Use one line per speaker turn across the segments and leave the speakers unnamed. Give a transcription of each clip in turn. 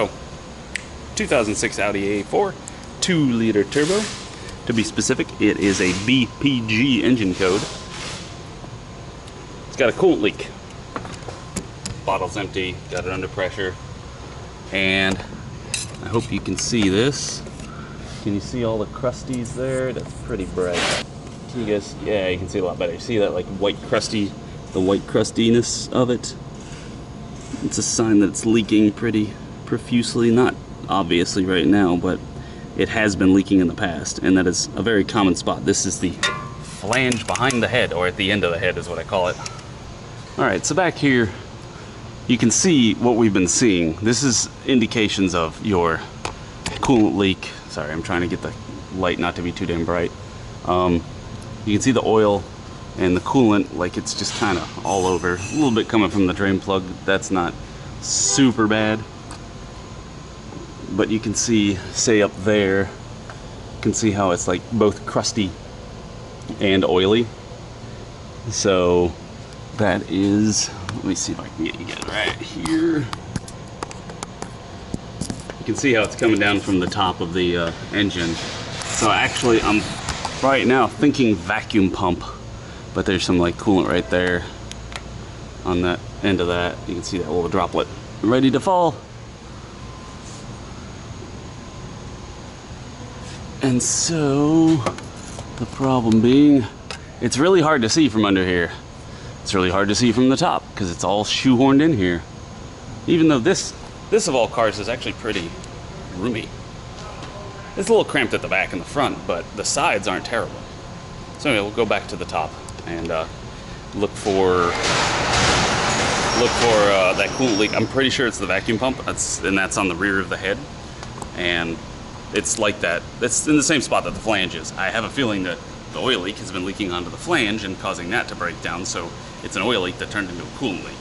Oh, 2006 Audi A4, 2-liter turbo. To be specific, it is a BPG engine code. It's got a coolant leak. Bottle's empty, got it under pressure. And I hope you can see this. Can you see all the crusties there? That's pretty bright. Can you guys, yeah, you can see a lot better. You see that like white crusty, the white crustiness of it? It's a sign that it's leaking pretty profusely, not obviously right now, but it has been leaking in the past, and that is a very common spot. This is the flange behind the head, or at the end of the head is what I call it. Alright, so back here you can see what we've been seeing. This is indications of your coolant leak. Sorry, I'm trying to get the light not to be too damn bright. You can see the oil and the coolant, like it's just kind of all over. A little bit coming from the drain plug. That's not super bad. But you can see, say up there, you can see how it's like both crusty and oily. So that is, let me see if I can get you guys right here. You can see how it's coming down from the top of the engine. So actually I'm right now thinking vacuum pump, but there's some like coolant right there on that end of that. You can see that little droplet ready to fall. And so the problem being, it's really hard to see from under here. It's really hard to see from the top because it's all shoehorned in here. Even though this of all cars is actually pretty roomy. It's a little cramped at the back and the front, but the sides aren't terrible. So anyway, we'll go back to the top and look for that coolant leak. I'm pretty sure it's the vacuum pump, and that's on the rear of the head. And it's like that. It's in the same spot that the flange is. I have a feeling that the oil leak has been leaking onto the flange and causing that to break down, so it's an oil leak that turned into a coolant leak.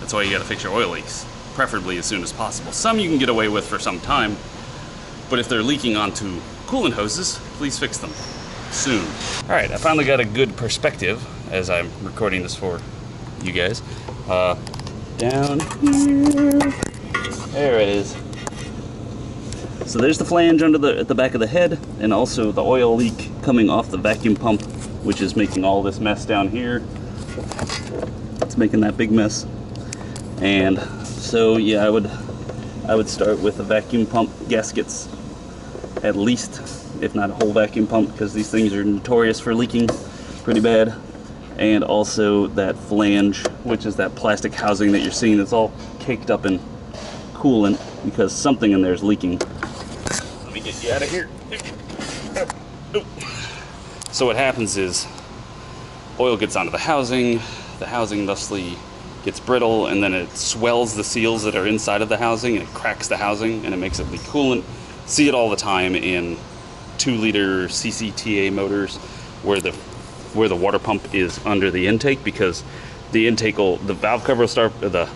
That's why you gotta fix your oil leaks, preferably as soon as possible. Some you can get away with for some time, but if they're leaking onto coolant hoses, please fix them soon. All right, I finally got a good perspective as I'm recording this for you guys. Down here, there it is. So there's the flange at the back of the head, and also the oil leak coming off the vacuum pump, which is making all this mess down here. It's making that big mess. And so yeah, I would start with the vacuum pump gaskets, at least, if not a whole vacuum pump, because these things are notorious for leaking pretty bad. And also that flange, which is that plastic housing that you're seeing that's all caked up in coolant because something in there is leaking. Let me get you out of here. So what happens is oil gets onto the housing thusly gets brittle, and then it swells the seals that are inside of the housing, and it cracks the housing, and it makes it leak coolant. See it all the time in 2-liter CCTA motors where the water pump is under the intake, because the valve cover will start, the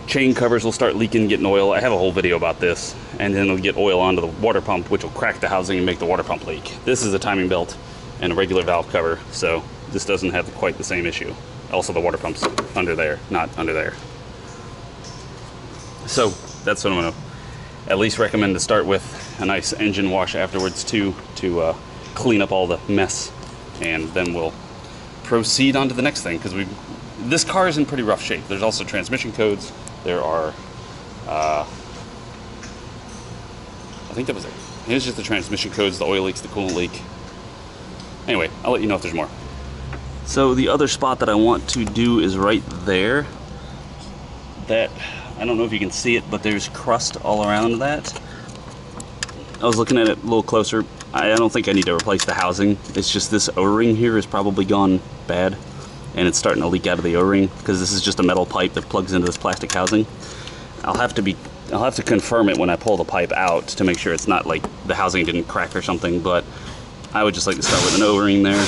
chain covers will start leaking, getting oil. I have a whole video about this, and then it'll get oil onto the water pump, which will crack the housing and make the water pump leak. This is a timing belt and a regular valve cover, so this doesn't have quite the same issue. Also, the water pump's under there, not under there. So that's what I'm gonna at least recommend to start with. A nice engine wash afterwards too, to clean up all the mess, and then we'll proceed on to the next thing, because this car is in pretty rough shape. There's also transmission codes. There are, I think that was it. Here's just the transmission codes, the oil leaks, the coolant leak. Anyway, I'll let you know if there's more. So the other spot that I want to do is right there. That, I don't know if you can see it, but there's crust all around that. I was looking at it a little closer. I don't think I need to replace the housing. It's just this O-ring here has probably gone bad, and it's starting to leak out of the O-ring, because this is just a metal pipe that plugs into this plastic housing. I'll have to confirm it when I pull the pipe out to make sure it's not like the housing didn't crack or something, but I would just like to start with an O-ring there.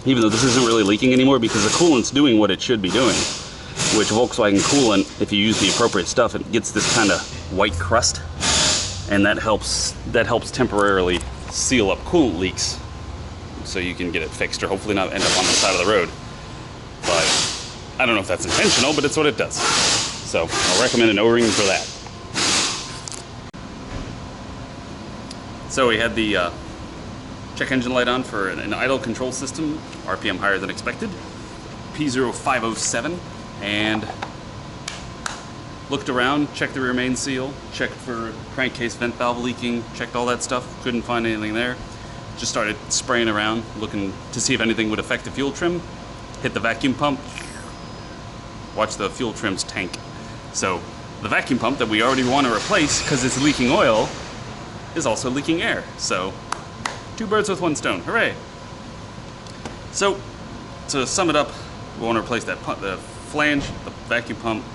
Even though this isn't really leaking anymore, because the coolant's doing what it should be doing, which Volkswagen coolant, if you use the appropriate stuff, it gets this kind of white crust, and that helps temporarily seal up coolant leaks, so you can get it fixed, or hopefully not end up on the side of the road. But I don't know if that's intentional, but it's what it does. So I'll recommend an O-ring for that. So we had the check engine light on for an idle control system, RPM higher than expected, P0507, and looked around, checked the rear main seal, checked for crankcase vent valve leaking, checked all that stuff, couldn't find anything there. Just started spraying around, looking to see if anything would affect the fuel trim. Hit the vacuum pump, watch the fuel trim's tank. So the vacuum pump that we already want to replace because it's leaking oil is also leaking air. So 2 birds with 1 stone, hooray! So to sum it up, we want to replace that pump, the flange, the vacuum pump.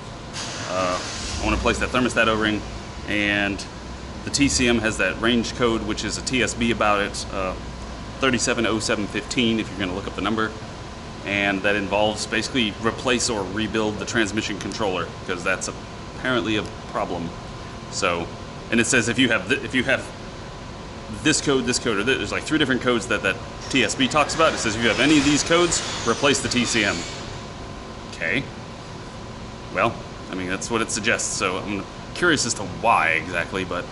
I want to replace that thermostat O-ring, and the TCM has that range code, which is a TSB about it, 370715 if you're going to look up the number. And that involves basically replace or rebuild the transmission controller, because that's apparently a problem. So, and it says if you have this code, or there's like 3 different codes that TSB talks about. It says if you have any of these codes, replace the TCM. Okay. Well, I mean, that's what it suggests, so I'm curious as to why exactly, but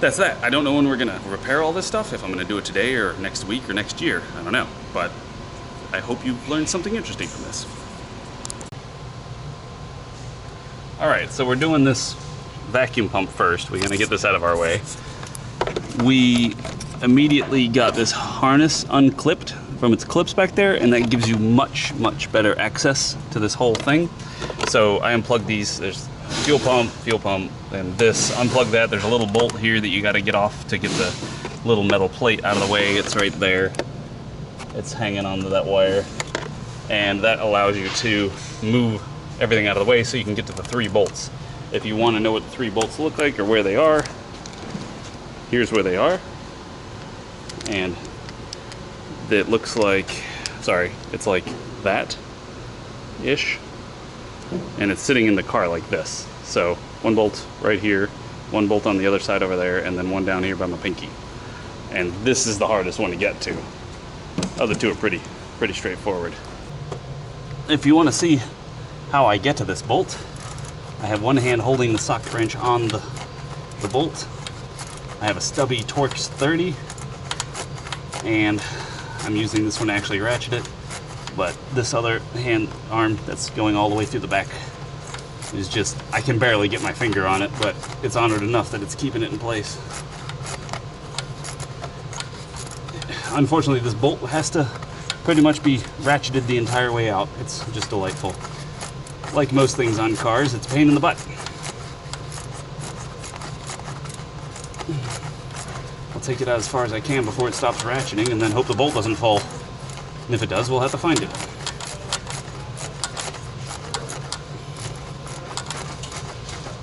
that's that. I don't know when we're gonna repair all this stuff, if I'm gonna do it today or next week or next year. I don't know, but I hope you've learned something interesting from this. All right, so we're doing this vacuum pump first. We're gonna get this out of our way. We immediately got this harness unclipped from its clips back there, and that gives you much better access to this whole thing. So I unplugged these. There's fuel pump, and this. Unplug that. There's a little bolt here that you got to get off to get the little metal plate out of the way. It's right there. It's hanging onto that wire, and that allows you to move everything out of the way so you can get to the 3 bolts. If you want to know what the 3 bolts look like or where they are, here's where they are. And it looks like, sorry, it's like that-ish. And it's sitting in the car like this. So 1 bolt right here, 1 bolt on the other side over there, and then 1 down here by my pinky. And this is the hardest one to get to. The other 2 are pretty straightforward. If you want to see how I get to this bolt, I have 1 hand holding the socket wrench on the bolt. I have a stubby Torx 30, and I'm using this one to actually ratchet it. But this other hand arm that's going all the way through the back is just, I can barely get my finger on it, but it's honored enough that it's keeping it in place. Unfortunately, this bolt has to pretty much be ratcheted the entire way out. It's just delightful. Like most things on cars, it's a pain in the butt. I'll take it out as far as I can before it stops ratcheting, and then hope the bolt doesn't fall. And if it does, we'll have to find it.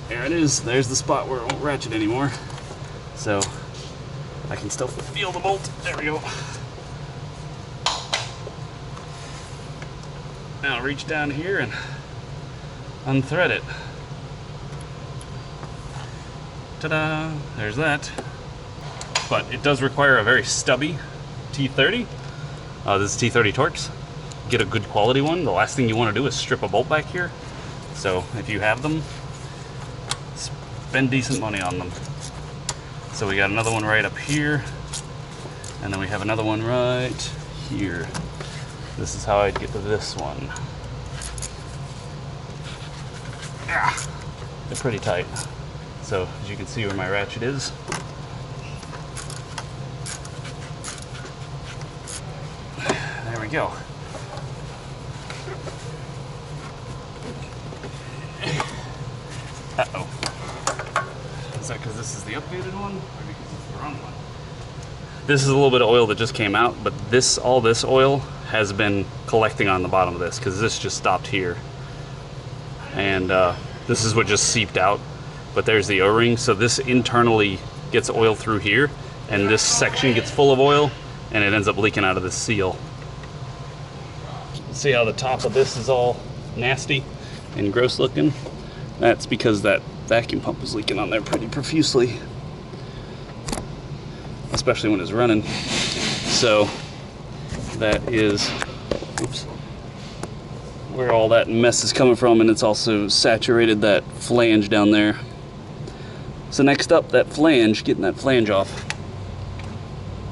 There it is. There's the spot where it won't ratchet anymore. So I can still feel the bolt. There we go. Now I'll reach down here and unthread it. Ta-da! There's that. But it does require a very stubby T30. This is T30 Torx. Get a good quality one. The last thing you want to do is strip a bolt back here. So if you have them, spend decent money on them. So we got another one right up here, and then we have another one right here. This is how I'd get to this one. They're pretty tight. So as you can see where my ratchet is. There we go. Uh-oh. Is that because this is the updated one, or because it's the wrong one? This is a little bit of oil that just came out, but all this oil has been collecting on the bottom of this, because this just stopped here. And this is what just seeped out. But there's the O-ring, so this internally gets oil through here, and this section gets full of oil, and it ends up leaking out of this seal. See how the top of this is all nasty and gross looking? That's because that vacuum pump is leaking on there pretty profusely, especially when it's running. So that is, oops, where all that mess is coming from, and it's also saturated that flange down there. So next up, that flange, getting that flange off,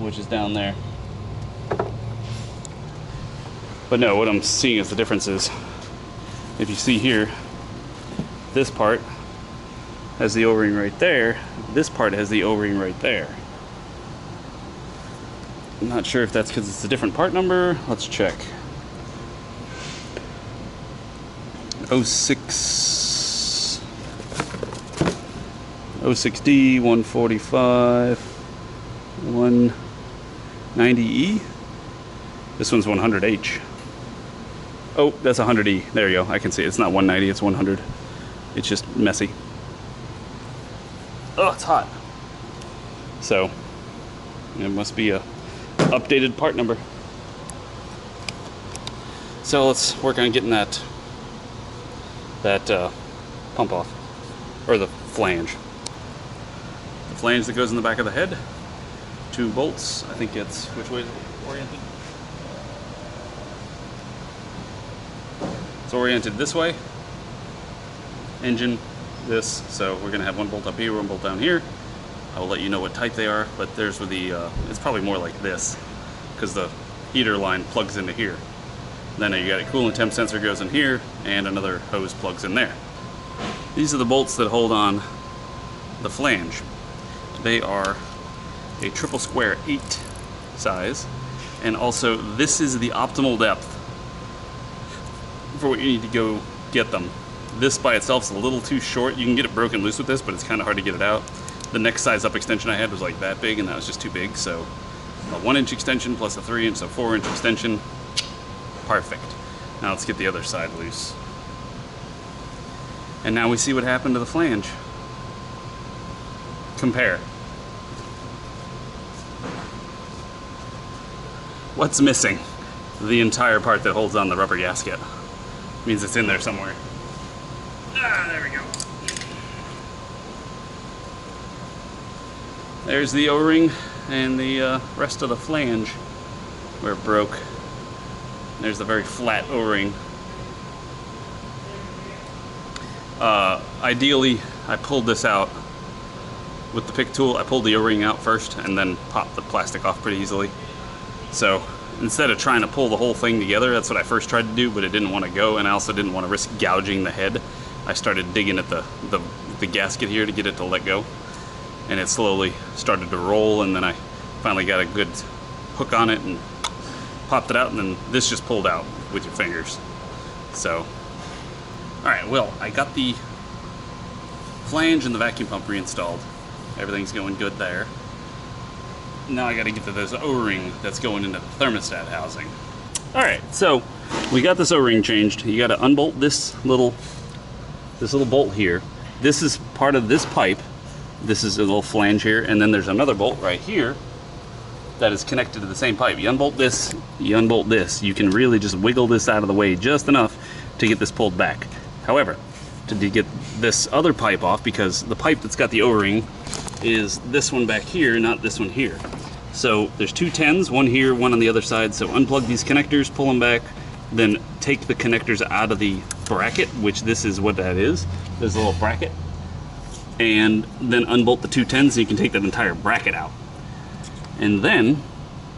which is down there. But no, what I'm seeing is the difference is, if you see here, this part has the O-ring right there, this part has the O-ring right there. I'm not sure if that's because it's a different part number. Let's check. 06D 145 190E. This one's 100H. Oh, that's 100E. There you go. I can see it. It's not 190, it's 100. It's just messy. Oh, it's hot. So, it must be a updated part number. So let's work on getting that pump off, or the flange. The flange that goes in the back of the head. 2 bolts. I think it's, which way is it oriented? It's oriented this way. Engine, this. So we're gonna have 1 bolt up here, 1 bolt down here. I will let you know what type they are, but there's where the, it's probably more like this, because the heater line plugs into here. Then you got a coolant temp sensor goes in here, and another hose plugs in there. These are the bolts that hold on the flange. They are a 3/4 8 size, and also this is the optimal depth for what you need to go get them. This by itself is a little too short. You can get it broken loose with this, but it's kind of hard to get it out. The next size up extension I had was like that big, and that was just too big, so a 1-inch extension plus a 3-inch, so 4-inch extension. Perfect. Now let's get the other side loose. And now we see what happened to the flange. Compare. What's missing? The entire part that holds on the rubber gasket. Means it's in there somewhere. Ah, there we go. There's the O-ring and the rest of the flange where it broke. There's the very flat O-ring. Ideally, I pulled this out with the pick tool. I pulled the O-ring out first and then popped the plastic off pretty easily. So instead of trying to pull the whole thing together, that's what I first tried to do, but it didn't want to go, and I also didn't want to risk gouging the head. I started digging at the gasket here to get it to let go, and it slowly started to roll, and then I finally got a good hook on it and popped it out, and then this just pulled out with your fingers. So, alright, well, I got the flange and the vacuum pump reinstalled. Everything's going good there. Now I gotta get to this O-ring that's going into the thermostat housing. Alright, so we got this O-ring changed. You gotta unbolt this little bolt here. This is part of this pipe. This is a little flange here, and then there's another bolt right here that is connected to the same pipe. You unbolt this, you unbolt this. You can really just wiggle this out of the way just enough to get this pulled back. However, to get this other pipe off, because the pipe that's got the O-ring is this one back here, not this one here. So there's 2 10s, one here, one on the other side. So unplug these connectors, pull them back, then take the connectors out of the bracket, which this is what that is. There's a little bracket. And then unbolt the 2 10s so you can take that entire bracket out. And then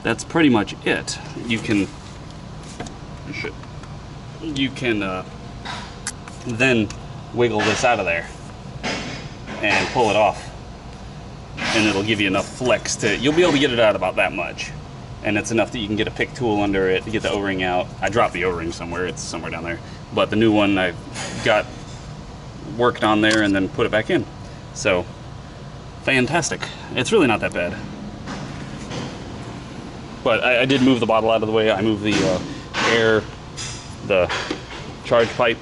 that's pretty much it. You can then wiggle this out of there and pull it off, and it'll give you enough flex to, you'll be able to get it out about that much, and it's enough that you can get a pick tool under it to get the O-ring out. I dropped the O-ring somewhere, it's somewhere down there, but the new one I got worked on there and then put it back in. So fantastic. It's really not that bad, but I did move the bottle out of the way. I moved the the charge pipe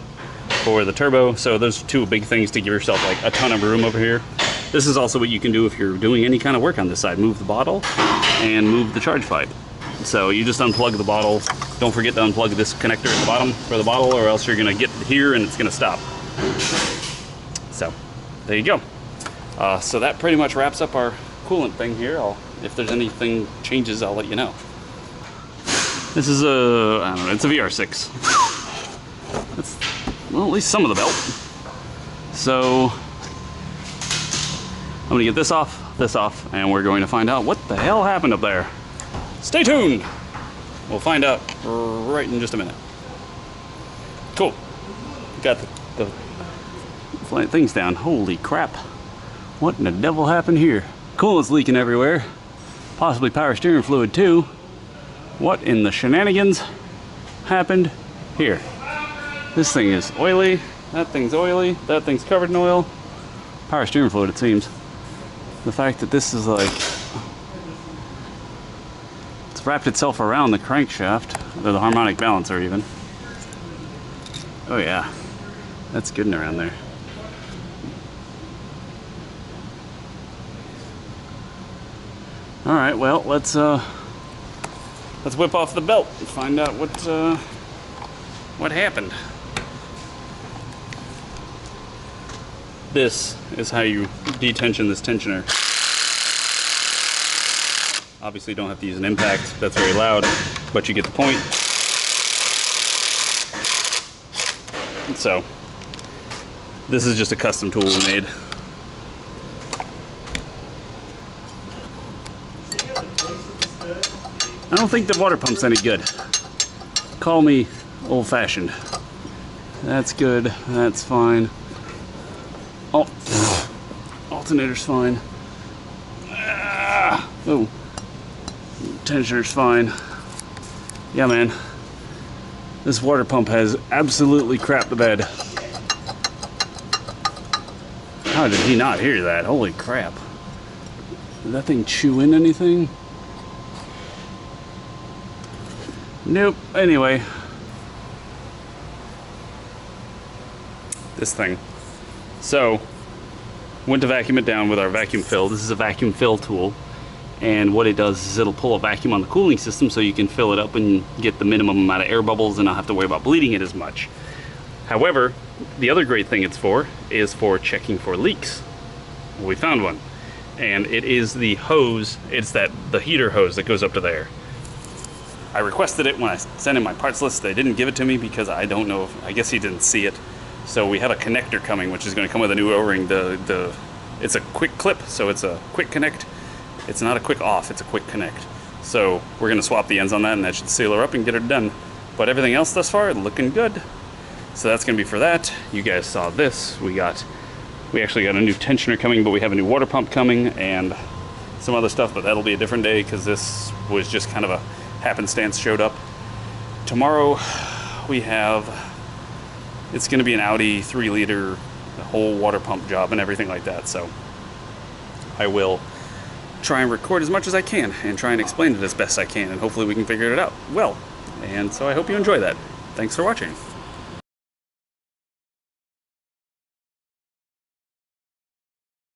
for the turbo. So those 2 big things to give yourself like a ton of room over here. This is also what you can do if you're doing any kind of work on this side. Move the bottle and move the charge pipe. So you just unplug the bottle. Don't forget to unplug this connector at the bottom for the bottle, or else you're gonna get here and it's gonna stop. So there you go. So that pretty much wraps up our coolant thing here. If there's anything changes, I'll let you know. This is I don't know, it's a VR6. well, at least some of the belt. So I'm gonna get this off, and we're going to find out what the hell happened up there. Stay tuned. We'll find out right in just a minute. Cool. Got the things down. Holy crap. What in the devil happened here? Coolant's leaking everywhere. Possibly power steering fluid too. What in the shenanigans happened here? This thing is oily. That thing's oily. That thing's covered in oil. Power steering fluid, it seems. The fact that this is like, it's wrapped itself around the crankshaft, or the harmonic balancer even. Oh yeah, that's good and around there. All right, well, let's whip off the belt and find out what happened. This is how you detension this tensioner. Obviously, you don't have to use an impact. That's very loud, but you get the point. So, this is just a custom tool we made. I don't think the water pump's any good. Call me old-fashioned. That's good. That's fine. Oh, alternator's fine. Oh, tensioner's fine. Yeah, man. This water pump has absolutely crapped the bed. How did he not hear that? Holy crap. Did that thing chew in anything? Nope. Anyway. This thing. So, went to vacuum it down with our vacuum fill. This is a vacuum fill tool. And what it does is it'll pull a vacuum on the cooling system so you can fill it up and get the minimum amount of air bubbles and not have to worry about bleeding it as much. However, the other great thing it's for is for checking for leaks. We found one. And it is the hose, it's the heater hose that goes up to there. I requested it when I sent in my parts list. They didn't give it to me because I don't know I guess he didn't see it. So we have a connector coming, which is going to come with a new O-ring. It's a quick clip, so it's a quick connect. It's not a quick off, it's a quick connect. So we're going to swap the ends on that, and that should seal her up and get her done. But everything else thus far, looking good. So that's going to be for that. You guys saw this. We actually got a new tensioner coming, but we have a new water pump coming and some other stuff, but that'll be a different day because this was just kind of a happenstance showed up. Tomorrow it's going to be an Audi 3-liter whole water pump job and everything like that. So I will try and record as much as I can and try and explain it as best I can, and hopefully we can figure it out well. And so I hope you enjoy that. Thanks for watching.